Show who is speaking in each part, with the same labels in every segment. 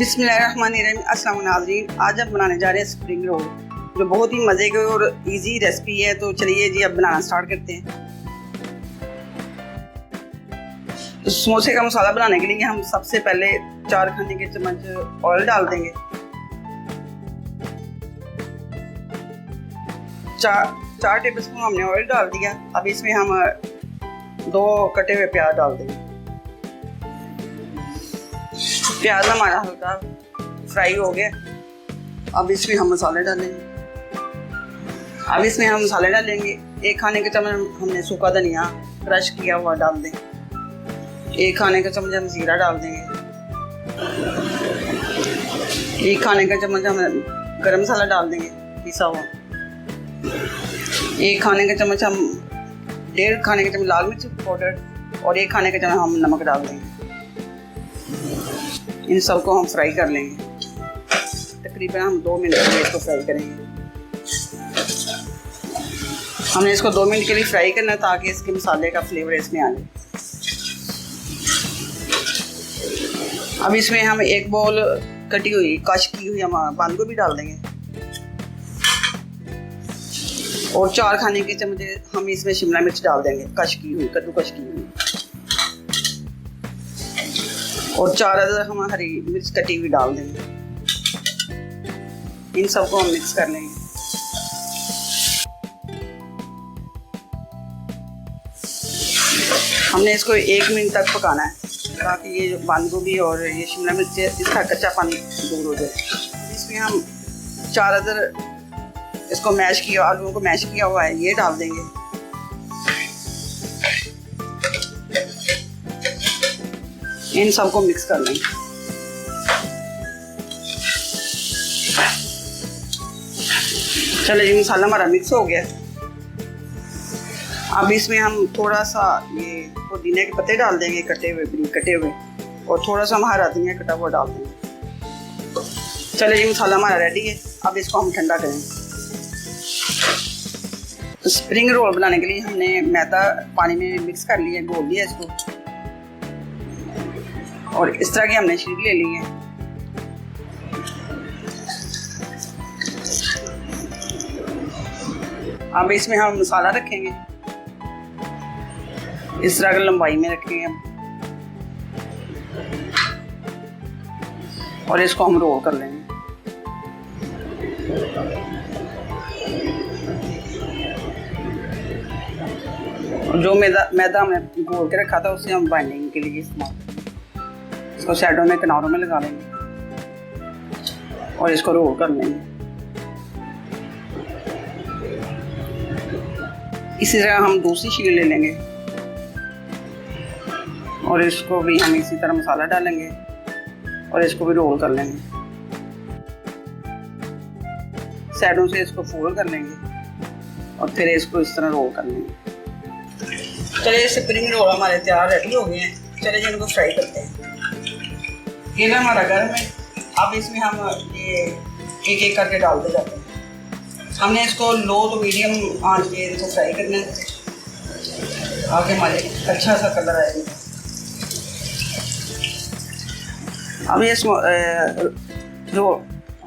Speaker 1: बिस्मिल्लाहिर्रहमानिर्रहीम। अस्सलाम वालेकुम नाज़रीन, आज हम बनाने जा रहे हैं स्प्रिंग रोल, जो बहुत ही मज़े की और इजी रेसिपी है। तो चलिए जी अब बनाना स्टार्ट करते हैं। तो समोसे का मसाला बनाने के लिए हम सबसे पहले 4 खाने के चम्मच ऑयल डाल देंगे। 4 टेबलस्पून हमने ऑयल डाल दिया। अब इसमें हम 2 कटे हुए प्याज डाल देंगे। प्याज हमारा हल्का फ्राई हो गया। अब इसमें हम मसाले डालेंगे। एक खाने के चम्मच हमने सूखा धनिया क्रश किया हुआ डाल दें। 1 खाने का चम्मच हम जीरा डाल देंगे। 1 खाने का चम्मच हम गरम मसाला डाल देंगे पिसा हुआ। 1 खाने का चम्मच हम 1.5 खाने का चम्मच लाल मिर्च पाउडर और 1 खाने का चम्मच हम नमक डाल देंगे। इन सबको हम फ्राई कर लेंगे। तकरीबन हम 2 मिनट के लिए इसको फ्राई करेंगे। हमने इसको 2 मिनट के लिए फ्राई करना है ताकि इसके मसाले का फ्लेवर इसमें आ जाए। अब इसमें हम 1 बाउल कटी हुई कश की हुई हम बंद गोभी डाल देंगे और 4 खाने के चम्मच हम इसमें शिमला मिर्च डाल देंगे कश की हुई, कद्दूकश की हुई, और 4 अदर हम हरी मिर्च कटी हुई डाल देंगे। इन सबको हम मिक्स कर लेंगे। हमने इसको 1 मिनट तक पकाना है ताकि ये बंद गोभी और ये शिमला मिर्च इसका कच्चा पानी दूर हो जाए। इसमें हम 4 अदर इसको मैश किया, आलूओं को मैश किया हुआ है, ये डाल देंगे। इन सबको मिक्स कर लेंगे। चलो ये मसाला हमारा मिक्स हो गया। अब इसमें हम थोड़ा सा ये पुदीने के पत्ते डाल देंगे कटे हुए और थोड़ा सा हम हरा धनिया कटा हुआ डाल देंगे। चलो ये मसाला हमारा रेडी है। अब इसको हम ठंडा करेंगे। स्प्रिंग रोल बनाने के लिए हमने मैदा पानी में मिक्स कर लिया, घोल लिया इसको, और इस तरह के हमने शीट ले ली है। अब इसमें हम मसाला रखेंगे, इस तरह की लंबाई में रखेंगे हम, और इसको हम रोल कर लेंगे। जो मैदा हमने घोल के रखा था उसे हम बाइंडिंग के लिए इस्तेमाल, इसको शैडो में किनारों में लगा लेंगे और इसको रोल कर लेंगे। इसी तरह हम दूसरी शीट ले लेंगे और इसको भी हम इसी तरह मसाला डालेंगे और इसको भी रोल कर लेंगे। साइडों से इसको फोल्ड कर लेंगे और फिर इसको इस तरह रोल कर लेंगे। चलिए स्प्रिंग रोल हमारे तैयार रेडी हो गए हैं। चलिए इनको फ्राई करते हैं। ये ना हमारा गर्म है। अब इसमें हम ये एक करके डालते जाते हैं। हमने इसको लो तो मीडियम आंच पे इसको फ्राई करना है आगे हमारे अच्छा सा कलर आएगा। अब ये जो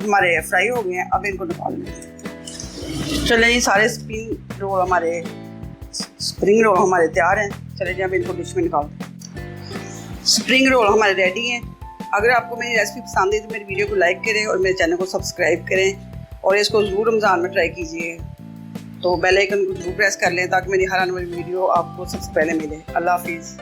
Speaker 1: हमारे फ्राई हो गए हैं, अब इनको निकाल लेंगे। चलिए ये सारे स्प्रिंग रोल हमारे तैयार हैं। चलिए जी अब इनको डिश में निकालते हैं। स्प्रिंग रोल हमारे रेडी हैं। अगर आपको मेरी रेसिपी पसंद है तो मेरी वीडियो को लाइक करें और मेरे चैनल को सब्सक्राइब करें और इसको ज़रूर रमज़ान में ट्राई कीजिए। तो बेल आइकन को जरूर प्रेस कर लें ताकि मेरी हर आने वाली वीडियो आपको सबसे पहले मिले। अल्लाह हाफिज़।